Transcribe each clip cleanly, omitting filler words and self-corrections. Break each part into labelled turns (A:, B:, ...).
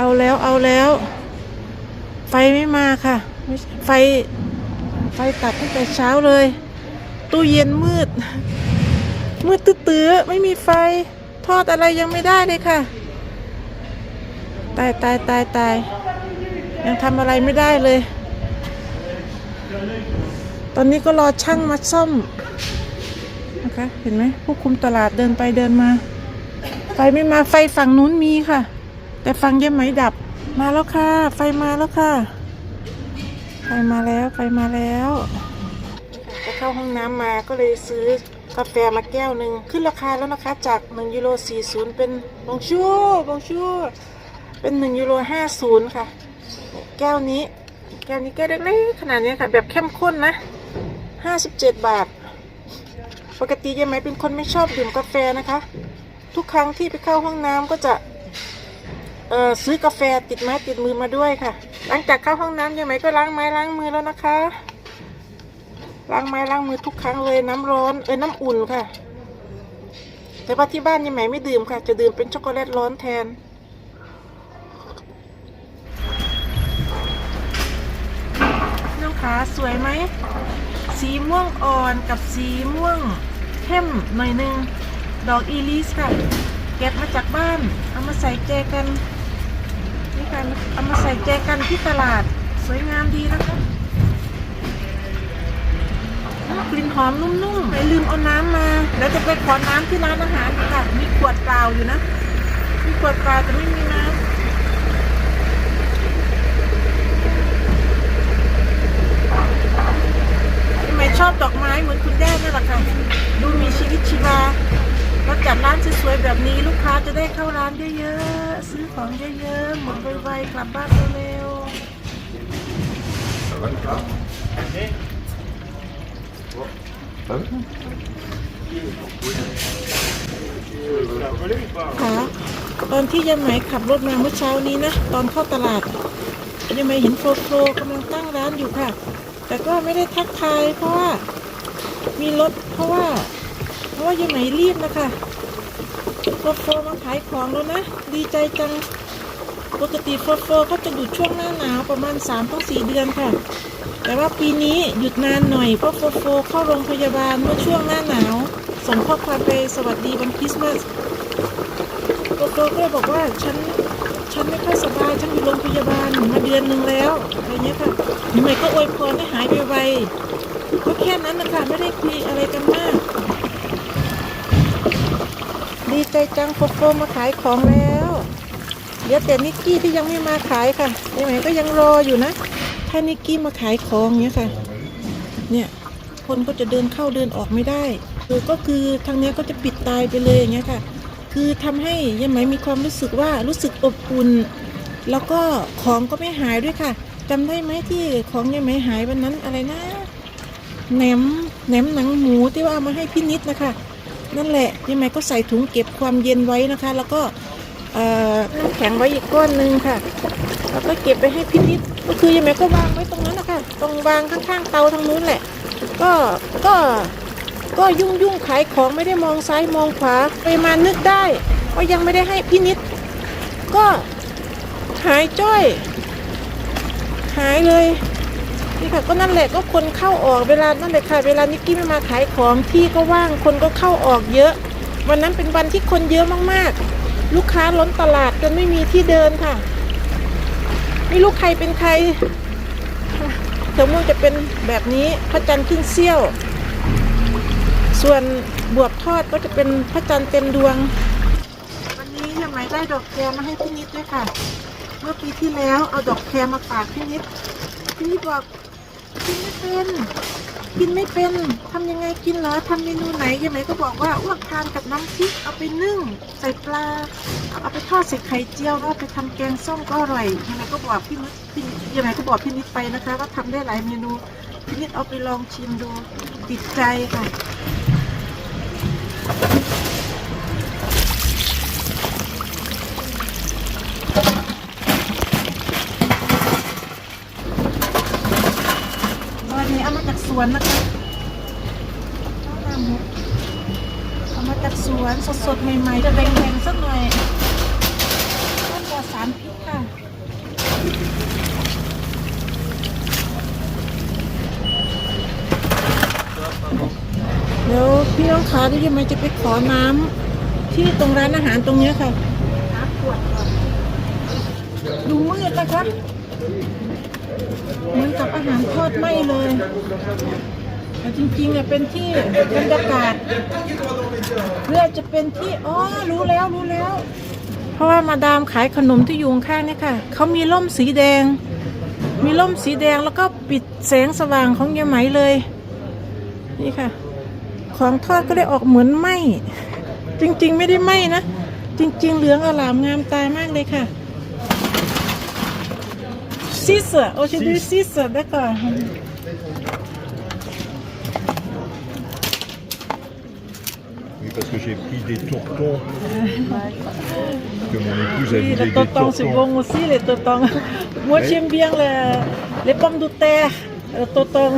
A: เอาแล้วเอาแล้วไฟไม่มาค่ะไฟตัดตั้งแต่เช้าเลยตู้เย็นมืดตื้อไม่มีไฟทอดอะไรยังไม่ได้เลยค่ะตายยังทำอะไรไม่ได้เลยตอนนี้ก็รอช่างมาซ่อมนะคะเห็นไหมผู้คุมตลาดเดินไปเดินมาไฟไม่มาไฟฝั่งนู้นมีค่ะแต่ฝั่งยายไหมดับมาแล้วค่ะไฟมาแล้วค่ะไฟมาแล้วไปเข้าห้องน้ำมาก็เลยซื้อกาแฟมาแก้วหนึ่งขึ้นราคาแล้วนะคะจาก1.40 เป็นบงชูเป็น1.50 ค่ะแก้วนี้แก้วเล็กๆขนาดนี้ค่ะแบบเข้มข้นนะ57 บาทปกติยายไหมเป็นคนไม่ชอบดื่มกาแฟนะคะทุกครั้งที่ไปเข้าห้องน้ำก็จะซื้อกาแฟติดไม้ติดมือมาด้วยค่ะหลังจากเข้าห้องน้ำยายไหมก็ล้างไม้ล้างมือแล้วนะคะล้างไม้ล้างมือทุกครั้งเลยน้ำร้อนน้ำอุ่นค่ะแต่ว่าที่บ้านยายไหมไม่ดื่มค่ะจะดื่มเป็นช็อกโกแลตร้อนแทนน้องขาสวยไหมสีม่วงอ่อนกับสีม่วงเข้มหน่อยนึงดอกอีลิสค่ะเก็บมาจากบ้านเอามาใส่แจกันนี่ค่ะเอามาใส่แจกันที่ตลาดสวยงามดีนะคะกลิ่นหอมนุ่มๆไม่ลืมเอาน้ำมาแล้วจะไปขอน้ำที่ร้านอาหารค่ะมีขวดเปล่าอยู่นะมีขวดเปล่าแต่ไม่มีน้ำไม่ชอบดอกไม้เหมือนคุณแม่นั่นแหละค่ะดูมีชีวิตชีวาเราจัดร้านสวยๆแบบนี้ลูกค้าจะได้เข้าร้านเยอะๆซื้อของเยอะๆหมดไวๆกลับบ้านเร็วค่ะตอนที่ยายไหมขับรถมาเมื่อเช้านี้นะตอนเข้าตลาดยายไหมเห็นโฟกำลังตั้งร้านอยู่ค่ะแต่ก็ไม่ได้ทักทายเพราะว่ามีรถเพราะว่ายายไหมรีบนะคะโฟมาขายของแล้วนะดีใจจังปกติโฟเขาจะหยุดช่วงหน้าหนาวประมาณ 3-4 เดือนค่ะแต่ว่าปีนี้หยุดนานหน่อยเพราะโฟเข้าโรงพยาบาลเมื่อช่วงหน้าหนาวส่งข้อความไปสวัสดีวันคริสต์มาสโฟก็เลยบอกว่าฉันไม่ค่อยสบายฉันอยู่โรงพยาบาลมาเดือนนึงแล้วอะไรเงี้ยค่ะยังไงก็อวยพรให้หายไวๆก็แค่นั้นนะคะไม่ได้คุยอะไรกันมากดีใจจังโฟมาขายของแล้วเดี๋ยวแต่นิกกี้ที่ยังไม่มาขายค่ะยังไงก็ยังรออยู่นะถ้านิกกี้มาขายของเนี้ยค่ะเนี่ยคนก็จะเดินเข้าเดินออกไม่ได้ก็คือทางนี้ก็จะปิดตายไปเลยอย่างเงี้ยค่ะคือทำให้ยายไหมมีความรู้สึกว่ารู้สึกอบอุ่นแล้วก็ของก็ไม่หายด้วยค่ะจำได้ไหมที่ของยายไหมหายวันนั้นอะไรนะแหนมหนังหมูที่ว่าเอามาให้พี่นิดนะคะนั่นแหละยายไหมก็ใส่ถุงเก็บความเย็นไว้นะคะแล้วก็น้ำแข็งไว้อีกก้อนนึงค่ะแล้วก็เก็บไปให้พี่นิดก็คือยายไหมก็วางไว้ตรงนั้นนะคะตรงวางข้างๆเตาทางนู้นแหละก็ยุ่งขายของไม่ได้มองซ้ายมองขวาไปมานึกได้ว่ายังไม่ได้ให้พี่นิดก็หายจ้อยหายเลยนี่ค่ะก็นั่นแหละก็คนเข้าออกเวลานั่นแหละค่ะเวลานิกกี้ไม่มาขายของที่ก็ว่างคนก็เข้าออกเยอะวันนั้นเป็นวันที่คนเยอะมากๆลูกค้าล้นตลาดจนไม่มีที่เดินค่ะไม่รู้ใครเป็นใครเทอร์โมจะเป็นแบบนี้พระจันทร์ขึ้นเสี้ยวส่วนบวบทอดก็จะเป็นพระจันทร์เต็มดวงวันนี้ยายไหมได้ดอกแคมาให้พี่นิดด้วยค่ะเมื่อปีที่แล้วเอาดอกแคมาฝากพี่นิดบอกกินไม่เป็นทำยังไงกินเหรอทำเมนูไหนยายไหมก็บอกว่าอ้วกทานกับน้ำพริกเอาไปนึ่งใส่ปลาเอาไปทอดใส่ไข่เจียวเอาไปทำแกงส้มก็อร่อยยายไหมก็บอกพี่นิดไปนะคะว่าทำได้หลายเมนูพี่นิดเอาไปลองชิมดูติดใจค่ะวันนี้เอามาจากสวนนะคะเอามาจากสวนสดๆใหม่ๆจะแดงๆสักหน่อยก็ปลอดสารพิษค่ะ พี่น้องขาที่ยังไงจะไปขอน้ำที่ตรงร้านอาหารตรงเนี้ยค่ะดูมืดนะคะเหมือนกับอาหารทอดไหม้เลยแต่จริงๆเป็นที่บรรยากาศเพื่อจะเป็นที่อ๋อรู้แล้ว เพราะว่ามาดามขายขนมที่อยู่ข้างๆเนี่ยค่ะเขามีร่มสีแดงแล้วก็ปิดแสงสว่างของยายไหมเลยนี่ค่ะของทอดก็เลยออกเหมือนไหม้จริงๆไม่ได้ไหม้นะจริงๆเหลืองอลามงามตามากเลยค่ะ6 aujourd'hui 6 d'accord
B: Oui, parce que j'ai pris des tourtons. Que mon épouse a
A: oui,
B: voulu
A: les
B: des
A: tontons
B: tourtons.
A: c'est bon aussi les tontons moi j'aime bien les pommes de terre le tonton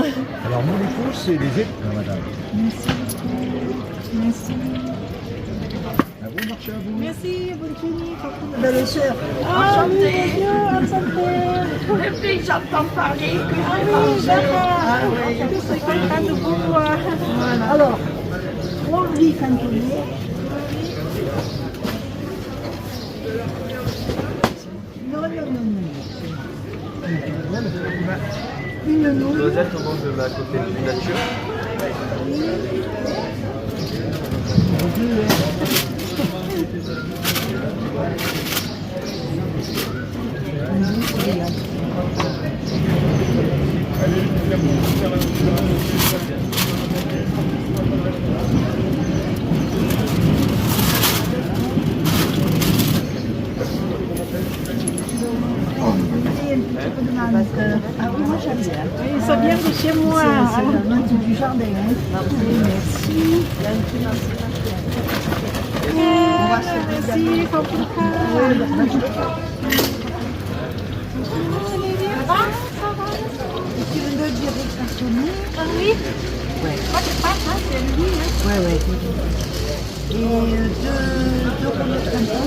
B: Alors mon épouse, c'est les épaules. Non, madame.
A: merci
B: À vous, marché à vous.
A: merci bonne journée
C: Belle sœur,
A: enchantée enchantée
C: depuis que j'entends parler que
A: ah oui d'accord je suis contente de vous voir
C: Alors, on vit quand on est. Non. Une nouille.
D: Rosette, on mange de la côté de nature.
C: Ah oui, moi j'aime bien.
A: oui ça vient de chez moi
C: C'est la note du jardin. Hein. Merci.
A: merci ขอบคุณค่ะ
C: Tu veux le dire cartonné?
A: oui moi je passe c'est lui
C: Ouais. Et deux rouleaux de canton.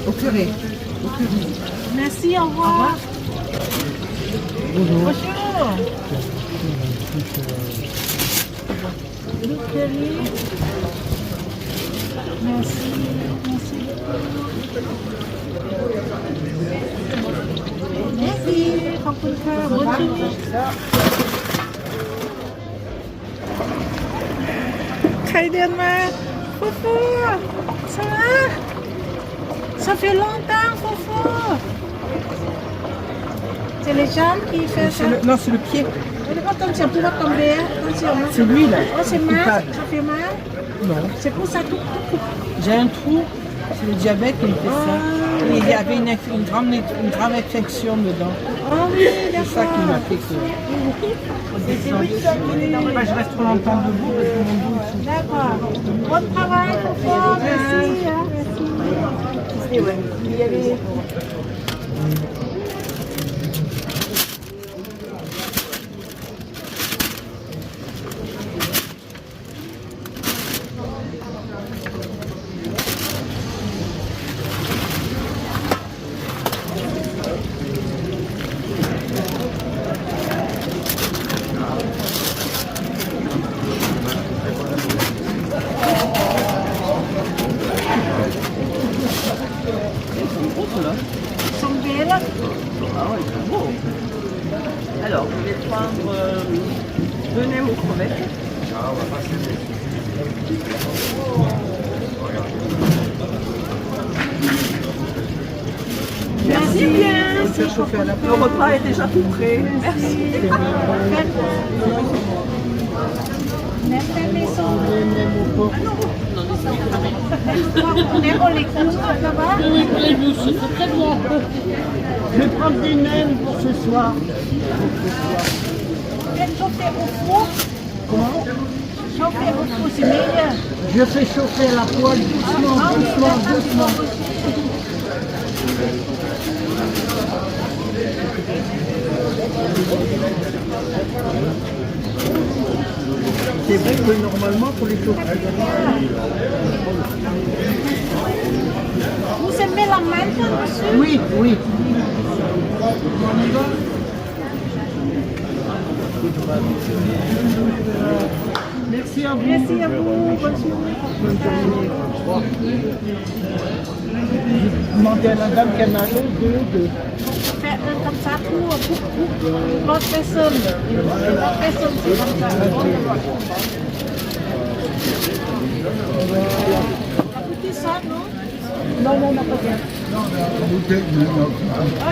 C: Au curé.
A: merci au revoir bonjour merciขอบคุณค่ะbonne journéeใครเดินมาฟูฟูça fait longtemps Foufou c'est les jambes qui font ça
C: Non, c'est le pied.
A: attention tu vas tomber attention
C: C'est lui là.
A: oh c'est
C: Il
A: mal
C: part.
A: ça fait mal
C: Non.
A: c'est pour ça tout
C: J'ai un trou, c'est le diabète qui me fait ça. Et il y avait une grave infection dedans.
A: oh oui
C: C'est ça qui m'a fait que. Moi, je reste trop longtemps debout parce que mon dos ici.
A: d'accord bon travail Foufou merci merci sont belles
E: Alors, je vais prendre deux nems aux crevettes.
A: merci bien
E: Le repas est déjà tout prêt. Merci.
A: Même maison. On est au l'écoute là-bas.
C: Je vais prendre des nems pour ce soir.
A: Faites chauffer au four.
C: Comment?
A: Chauffer au four, c'est meilleur.
C: Je fais chauffer la poêle doucement. C'est vrai que normalement pour les chauffer.
A: Nous, c'est met la menthe dessus?
C: Oui, oui. Merci à vous.
A: Merci à vous. Bonne journée.
C: Demandez à la dame qu'elle m'a fait deux.
A: Fait un comme ça pour l'autre personne. L'autre personne, c'est comme ça. La petite ça, non? Non, n'a pas bien. Ah,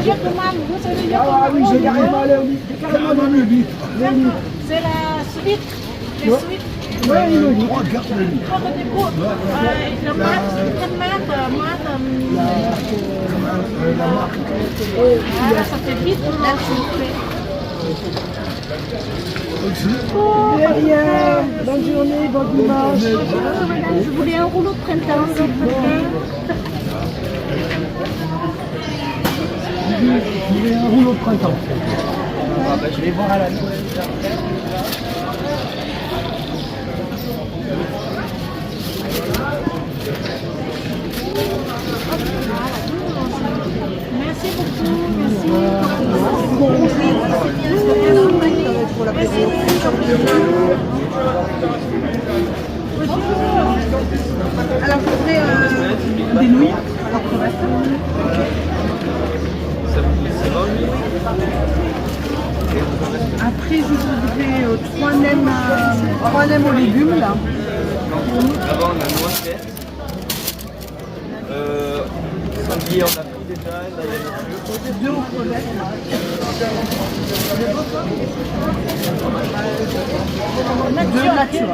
A: j'ai commandé, vous savez, j'ai commandé.
C: Ah oui, j'ai carrément allé carrément dans le lit.
A: C'est la suite. Les suites.
C: Oui, le lit.
A: Oh, du coup, le mat, quel mat, ah, ça fait vite, là, s'il vous plaît.
C: Derrière, bonne journée, bon dimanche.
A: Madame, je voulais un rouleau de printemps, s'il vous plaît.
C: Je vais un rouleau de printemps. Je vais voir à la nouvelle.
A: Merci beaucoup, merci.
C: Alors, je voudrais des nouilles. Alors, après, je voudrais 3 nems aux légumes, là.
D: D'abord, on a noisette. Sanglier, on a pris déjà. Là, il y a le
C: 2 aux crevettes. Deux nature.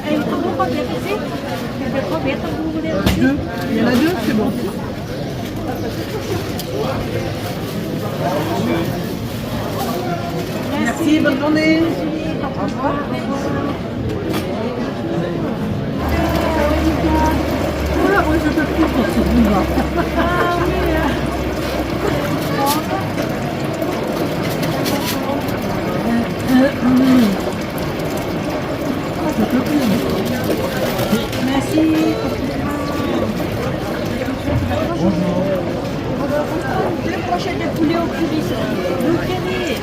A: Et comment on fait ici? Vous voulez aussi?
C: 2. Il y en a 2, c'est bon. Merci, bonne journée. Au revoir. Voilà, moi je peux plus pour ce boulevard.
A: Ah oui. Merci. Le prochain de poulet au curry. Vous prenez.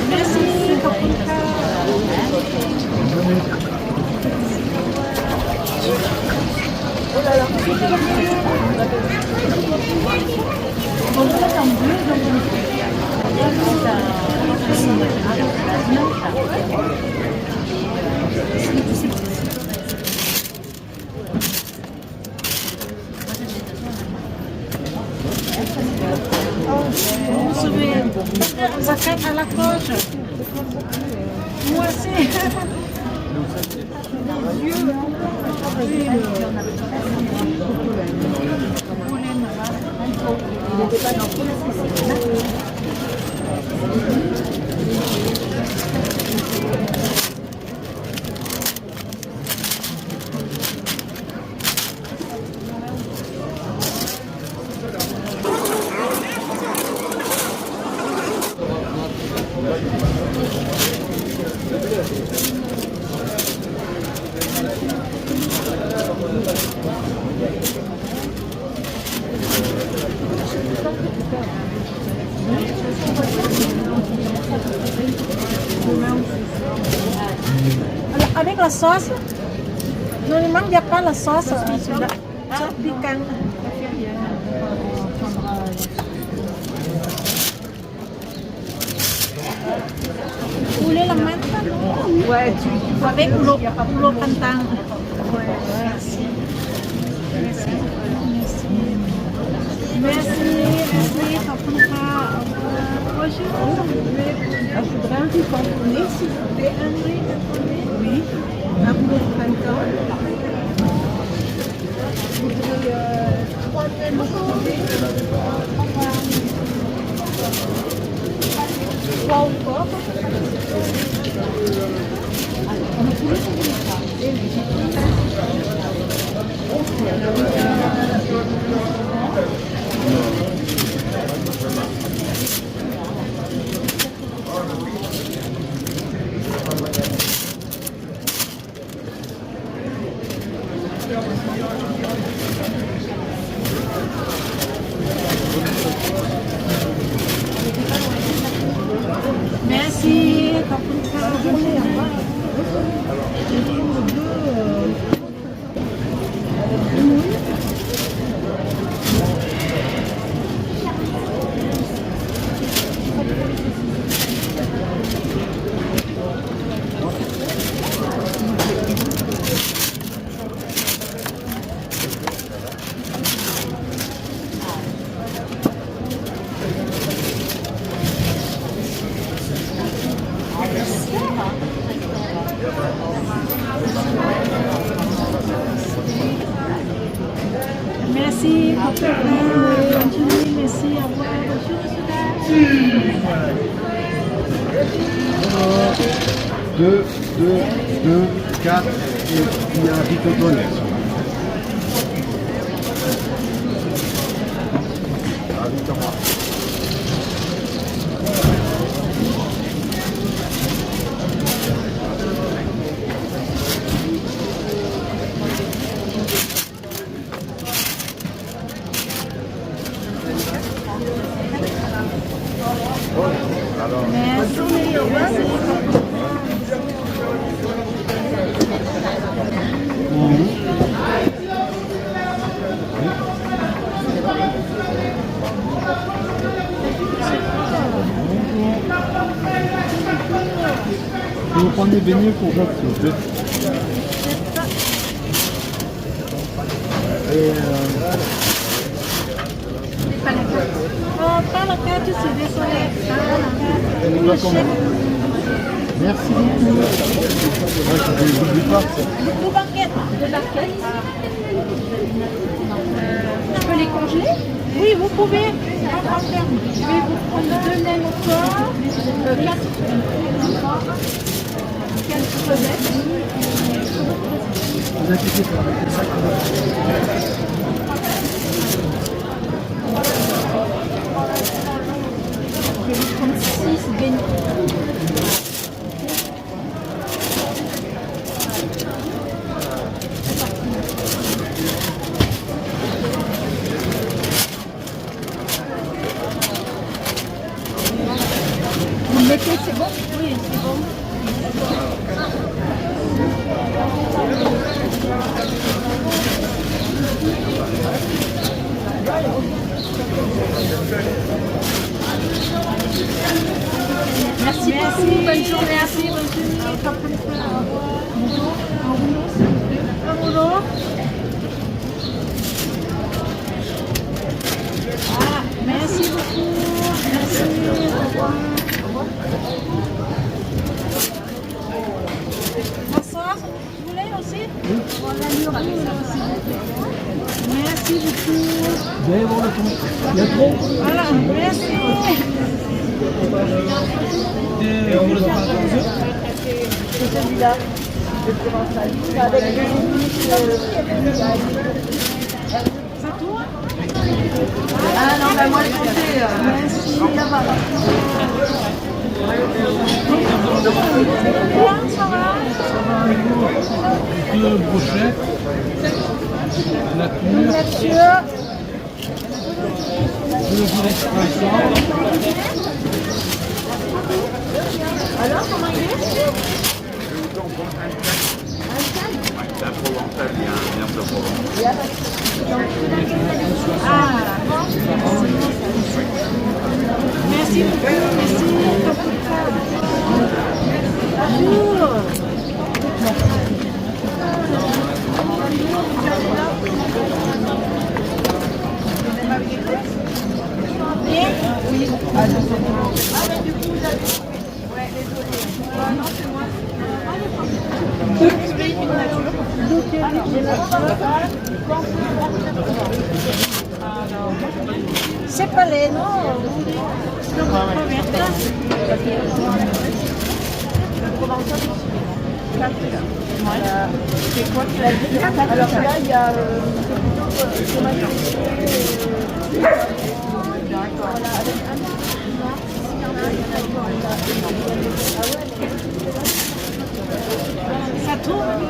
A: Merci. Vous savez, ça crête à la coche. Moi aussi. Alors, avec la sauce, normalement, il n'y a pas la sauce. Celui-là. Sauce piquante. Vous voulez la menthe?
C: Ouais,
A: Avec l'eau printemps. Merci. Merci. Merci. Bonjour.
C: je voudrais un riz cantonné, s'il vous plaît.
A: Un riz cantonné?
C: Oui, un rouleau de printemps. Je voudrais 3 nems au poulet. 3 au porc.
A: Merci. Continue, merci. Au revoir.
B: Deux, 4, et il y a un ricotonnet. Vous prenez des beignets pour Jacques, s'il vous plaît.
A: Pas la carte, c'est désolé.
B: On va combien? Merci beaucoup. Ouais, je n'oublie pas.
A: Deux barquettes. Je peux les congeler? Oui, vous pouvez. Je vais vous prendre 2 nems encore, 4 crevettes.
B: Vous inquiétez pas, avec les sacs.
A: Je vais vous prendre 6 beignets. Vous mettez, c'est bon? Oui, c'est bon. Merci beaucoup, bonne journée, merci, bonne journée. Un rouleau. Ah, merci beaucoup, merci, au revoir. Bonsoir, vous voulez aussi? Oui. Voilà, nous, avec ça aussi. Merci beaucoup.
B: Vous allez voir le fond. Il y a trop.
A: Voilà, merci. C'est celui-là. Je commence à lire avec les c'est tout? Ah non, bah moi les compter. Merci. Ça va?
B: Deux brochettes. La cuve.
A: Monsieur.
B: Deux extraction.
A: Alors, comment il est? Ah, merci beaucoup, merci. Bonjour. Et oui. Ah, du coup, vous avez... Ouais, désolé. Non, c'est moi. Deux pays, une nature. C'est pas les non. C'est quoi qui l'a dit? Alors là, il y a ça tourne.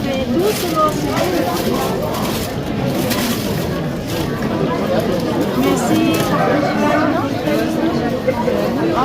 A: Fais doucement. Merci. โ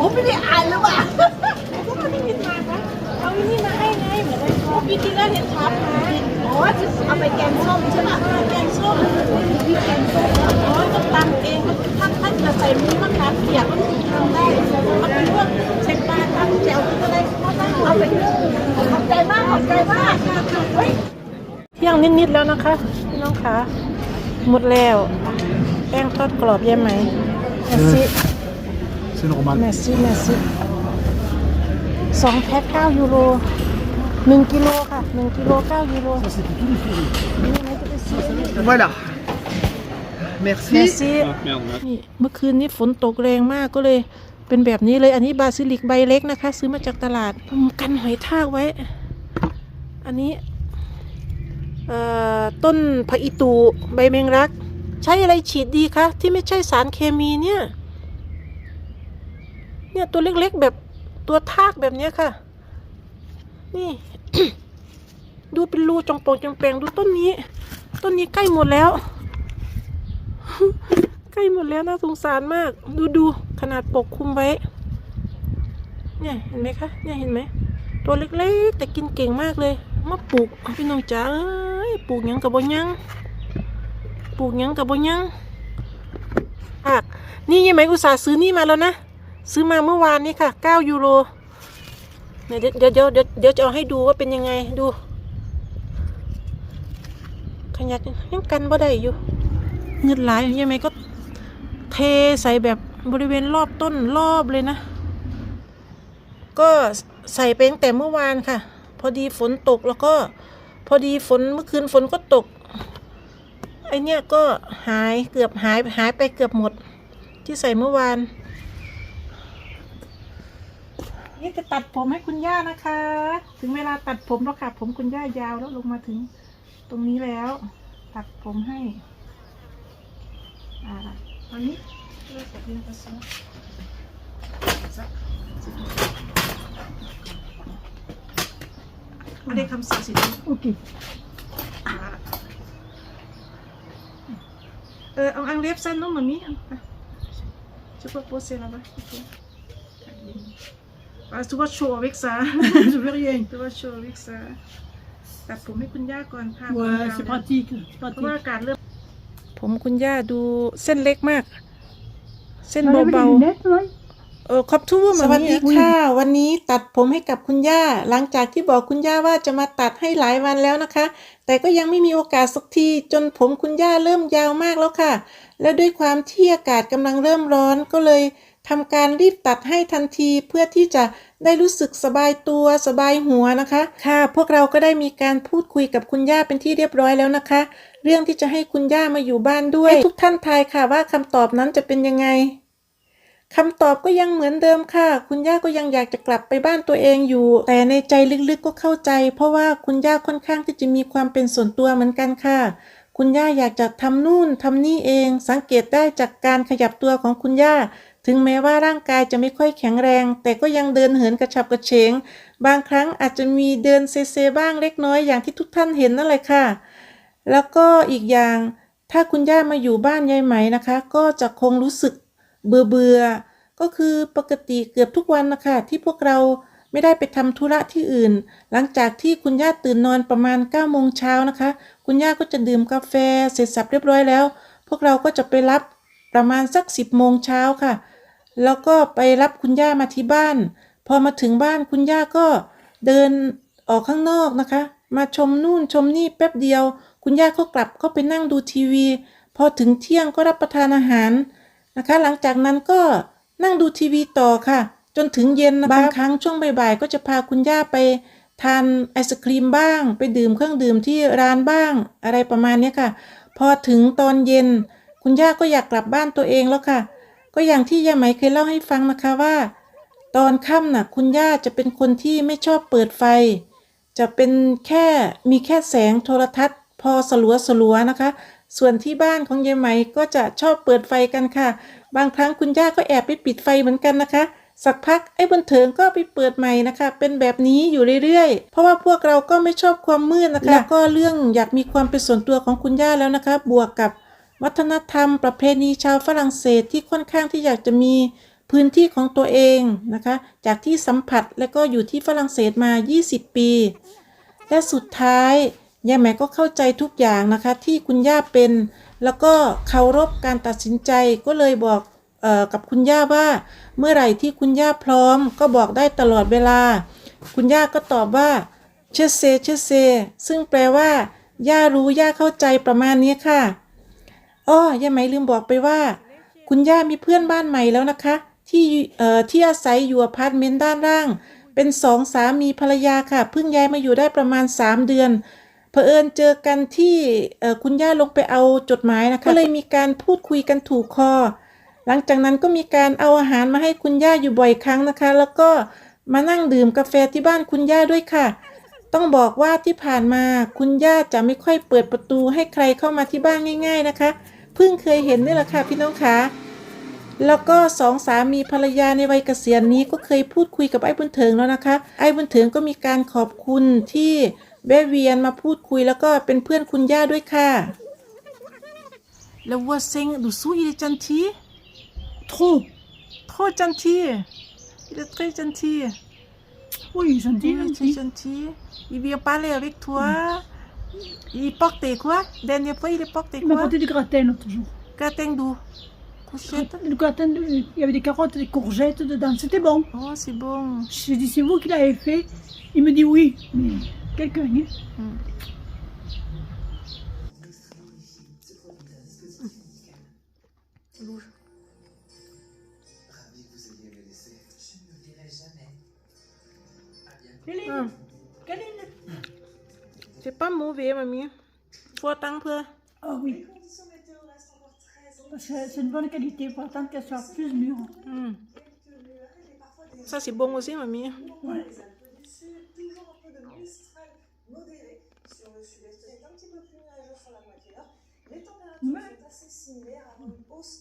A: อ้ไม่ได้อ่านหรือเปล่าก็มันไม่มีทางนะเอาอันนี้มาให้ไงเหมือนไอ้ท็อปพี่กินแล้วเห็นท็อปไหมอ๋อจะเอาไปแกงส้มใช่ป่ะแกงส้มพี่แกงส้มอ๋อต้องตำเองท่านจะใส่มีมะขามเปียกก็ทำได้มันเป็นพวกเช็คปลาทำแจ่วอะไรเอาไปขอบใจมากขอบใจมากเฮ้ยเที่ยงนิดๆแล้วนะคะพี่น้องคะหมดแล้วแป้งทอดกรอบยังไหม
B: C'est normal.
A: แมสซี่2 แพ็ค9 ยูโร1 กิโลค่ะ1 กิโล9 ยูโร
B: Ça, c'est pour tous les souris.
A: นี่ไหมจะไปซื้อนี่
D: Voilà.
A: แม
D: Merci.
A: สซี่นี่เมื่อคืนนี้ฝนตกแรงมากก็เลยเป็นแบบนี้เลยอันนี้บาซิลิกใบเล็กนะคะ ซื้อมาจากตลาดกันหอยทากไว้ อันนี้ต้นผักอีตูใบแมงลักใช้อะไรฉีดดีคะที่ไม่ใช่สารเคมีเนี่ยตัวเล็กๆแบบตัวทากแบบเนี้ยค่ะนี่ ดูเป็นรูจงโปงจงแปงดูต้นนี้ใกล้หมดแล้ว ใกล้หมดแล้วน่าสงสารมากดูขนาดปกคลุมไว้เนี่ยเห็นไหมคะเนี่ยเห็นไหมตัวเล็กๆแต่กินเก่งมากเลยมาปลูกพี่น้องจ๋าเอ้ยปลูกหยังกับบ่ยังนี่ยังไหมอุตส่าห์ซื้อนี่มาแล้วนะซื้อมาเมื่อวานนี้ค่ะ9 ยูโรเนี่ยเดี๋ยวจะเอาให้ดูว่าเป็นยังไงดูขยันยังกันบ่ได้อยู่เงือดไหลยังไงก็เทใส่แบบบริเวณรอบต้นรอบเลยนะก็ใส่ไปตั้งแต่เมื่อวานค่ะพอดีฝนตกแล้วก็พอดีเมื่อคืนฝนก็ตกไอเนี้ยก็หายไปเกือบหมดที่ใส่เมื่อวานนี่จะตัดผมให้คุณย่านะคะ ถึงเวลาตัดผมแล้วค่ะผมคุณย่ายาวแล้วลงมาถึงตรงนี้แล้วตัดผมให้ตอนนี้เราจะเรียนภาษาไม่ได้คำสั่งสิโอเคเอาอังเล็บสั้นน้องมามีช่วยโพสเซล่ะบ้างTu vas chaud avec ça.
C: Je veux rien.
A: Tu vas chaud avec ça. ตัดผมให้คุณย่าก่อนค่ะ
C: Ouais, c'est pratique.
A: เพราะว่าอากาศเริ่มผมคุณย่าดูเส้นเล็กมาก เส้นเบาๆขอบทุกสวัสดีค่ะวันนี้ตัดผมให้กับคุณย่าหลังจากที่บอกคุณย่าว่าจะมาตัดให้หลายวันแล้วนะคะ แต่ก็ยังไม่มีโอกาสสักทีจนผมคุณย่าเริ่มยาวมากแล้วค่ะแล้วด้วยความที่อากาศกำลังเริ่มร้อนก็เลยทำการรีบตัดให้ทันทีเพื่อที่จะได้รู้สึกสบายตัวสบายหัวนะคะค่ะพวกเราก็ได้มีการพูดคุยกับคุณย่าเป็นที่เรียบร้อยแล้วนะคะเรื่องที่จะให้คุณย่ามาอยู่บ้านด้วยให้ทุกท่านทายค่ะว่าคำตอบนั้นจะเป็นยังไงคำตอบก็ยังเหมือนเดิมค่ะคุณย่าก็ยังอยากจะกลับไปบ้านตัวเองอยู่แต่ในใจลึกๆก็เข้าใจเพราะว่าคุณย่าค่อนข้างที่จะมีความเป็นส่วนตัวเหมือนกันค่ะคุณย่าอยากจะทำนู่นทำนี่เองสังเกตได้จากการขยับตัวของคุณย่าถึงแม้ว่าร่างกายจะไม่ค่อยแข็งแรงแต่ก็ยังเดินเหินกระฉับกระเฉงบางครั้งอาจจะมีเดินเซบ้างเล็กน้อยอย่างที่ทุกท่านเห็นนั่นแหละค่ะแล้วก็อีกอย่างถ้าคุณย่ามาอยู่บ้านยายไหมนะคะก็จะคงรู้สึกเบื่อก็คือปกติเกือบทุกวันนะคะที่พวกเราไม่ได้ไปทำธุระที่อื่นหลังจากที่คุณย่าตื่นนอนประมาณ9 โมงเช้านะคะคุณย่าก็จะดื่มกาแฟเสร็จสับเรียบร้อยแล้วพวกเราก็จะไปรับประมาณสัก10 โมงเช้าค่ะแล้วก็ไปรับคุณย่ามาที่บ้านพอมาถึงบ้านคุณย่าก็เดินออกข้างนอกนะคะมาชมนู่นชมนี่แป๊บเดียวคุณย่าก็กลับเข้าไปนั่งดูทีวีพอถึงเที่ยงก็รับประทานอาหารนะคะหลังจากนั้นก็นั่งดูทีวีต่อค่ะจนถึงเย็นบางครั้งช่วงบ่ายๆก็จะพาคุณย่าไปทานไอศครีมบ้างไปดื่มเครื่องดื่มที่ร้านบ้างอะไรประมาณนี้ค่ะพอถึงตอนเย็นคุณย่าก็อยากกลับบ้านตัวเองแล้วค่ะก็อย่างที่ย่าไหมเคยเล่าให้ฟังนะคะว่าตอนค่ำน่ะคุณย่าจะเป็นคนที่ไม่ชอบเปิดไฟจะเป็นมีแค่แสงโทรทัศน์ พอสลัวๆนะคะ ส่วนที่บ้านของยายไหมก็จะชอบเปิดไฟกันค่ะ บางครั้งคุณย่าก็แอบไปปิดไฟเหมือนกันนะคะ สักพักไอ้บุญเถิงก็ไปเปิดใหม่นะคะ เป็นแบบนี้อยู่เรื่อยๆเพราะว่าพวกเราก็ไม่ชอบความมืดนะคะแล้วก็เรื่องอยากมีความเป็นส่วนตัวของคุณย่าแล้วนะคะ บวกกับวัฒนธรรมประเพณีชาวฝรั่งเศสที่ค่อนข้างที่อยากจะมีพื้นที่ของตัวเองนะคะ จากที่สัมผัสและก็อยู่ที่ฝรั่งเศสมา20 ปีและสุดท้ายยายแหม่ก็เข้าใจทุกอย่างนะคะที่คุณย่าเป็นแล้วก็เคารพการตัดสินใจก็เลยบอกกับคุณย่าว่าเมื่อไหร่ที่คุณย่าพร้อมก็บอกได้ตลอดเวลาคุณย่าก็ตอบว่าเชเซซึ่งแปลว่าย่ารู้ย่าเข้าใจประมาณนี้ค่ะย่าไหมลืมบอกไปว่าคุณย่ามีเพื่อนบ้านใหม่แล้วนะคะที่อาศัยอยู่อพาร์ตเมนต์ด้านล่างเป็น2 สามีภรรยาค่ะเพิ่งย้ายมาอยู่ได้ประมาณ3 เดือนเผอิญเจอกันที่คุณย่าลงไปเอาจดหมายนะคะก็เลยมีการพูดคุยกันถูกคอหลังจากนั้นก็มีการเอาอาหารมาให้คุณย่าอยู่บ่อยครั้งนะคะแล้วก็มานั่งดื่มกาแฟที่บ้านคุณย่าด้วยค่ะต้องบอกว่าที่ผ่านมาคุณย่าจะไม่ค่อยเปิดประตูให้ใครเข้ามาที่บ้านง่ายๆนะคะเพิ่งเคยเห็นนี่แหละค่ะพี่น้องคะแล้วก็2 สามีภรรยาในวัยเกษียณนี้ก็เคยพูดคุยกับไอ้บุญเถิงแล้วนะคะไอ้บุญเถิงก็มีการขอบคุณที่แวะเวียนมาพูดคุยแล้วก็เป็นเพื่อนคุณย่าด้วยค่ะแล้ววัวเซ็งดูสู้อีจันที
C: Trop.
A: Trop gentil. Il est très gentil.
C: Oui, gentil,
A: Oui,
C: gentil.
A: c'est gentil. Il vient parler avec toi. Il portait quoi? Dernière fois, il portait
C: Il m'a
A: quoi?
C: porté du gratin l'autre jour.
A: Gratin d'où? Couchette?
C: Le gratin, il y avait des carottes et des courgettes dedans. C'était bon.
A: Oh, c'est bon.
C: J'ai dit, c'est vous qui l'avez fait. Il me dit oui. Mais quelqu'un, hein. Kéline.
A: C'est pas mauvais, mamie. Faut attendre peu.
C: Ah oui. Parce que c'est une bonne qualité. Il faut attendre qu'elle soit plus mûre.
A: Ça, c'est bon aussi, mamie.
C: Ouais.
F: Toujours un peu de mistral modéré sur le sud-est. C'est un petit peu plus nuageux sur la moitié nord. Les températures sont assez similaires avant une hausse